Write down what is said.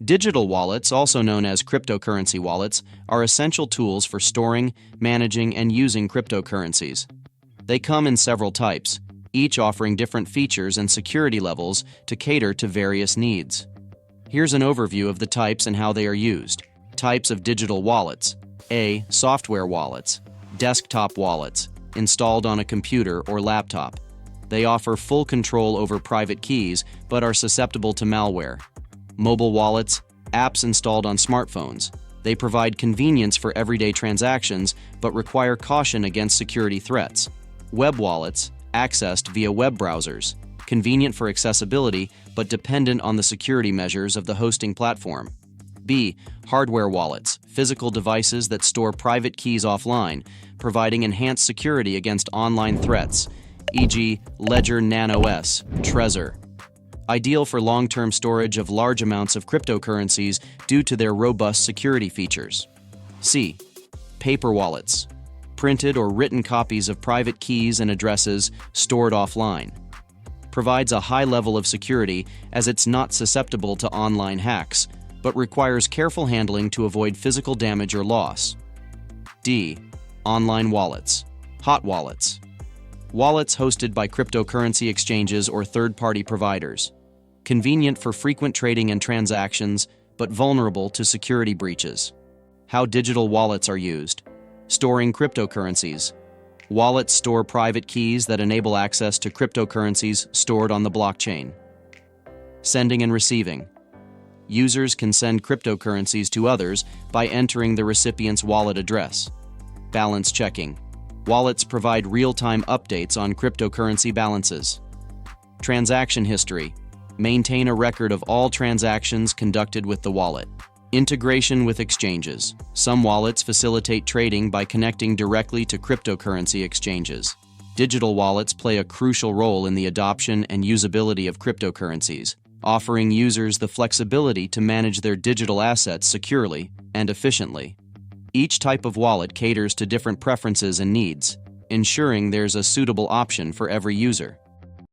Digital wallets, also known as cryptocurrency wallets, are essential tools for storing, managing, and using cryptocurrencies. They come in several types, each offering different features and security levels to cater to various needs. Here's an overview of the types and how they are used. Types of digital wallets. A. Software wallets. Desktop wallets, installed on a computer or laptop. They offer full control over private keys, but are susceptible to malware. Mobile wallets, apps installed on smartphones. They provide convenience for everyday transactions, but require caution against security threats. Web wallets, accessed via web browsers. Convenient for accessibility, but dependent on the security measures of the hosting platform. B. Hardware wallets, physical devices that store private keys offline, providing enhanced security against online threats, e.g. Ledger Nano S, Trezor. Ideal for long-term storage of large amounts of cryptocurrencies due to their robust security features. C. Paper wallets, printed or written copies of private keys and addresses stored offline. Provides a high level of security as it's not susceptible to online hacks, but requires careful handling to avoid physical damage or loss. D. Online wallets, hot wallets. Wallets hosted by cryptocurrency exchanges or third-party providers. Convenient for frequent trading and transactions, but vulnerable to security breaches. How digital wallets are used. Storing cryptocurrencies. Wallets store private keys that enable access to cryptocurrencies stored on the blockchain. Sending and receiving. Users can send cryptocurrencies to others by entering the recipient's wallet address. Balance checking. Wallets provide real-time updates on cryptocurrency balances. Transaction history. Maintain a record of all transactions conducted with the wallet. Integration with exchanges. Some wallets facilitate trading by connecting directly to cryptocurrency exchanges. Digital wallets play a crucial role in the adoption and usability of cryptocurrencies, offering users the flexibility to manage their digital assets securely and efficiently. Each type of wallet caters to different preferences and needs, ensuring there's a suitable option for every user.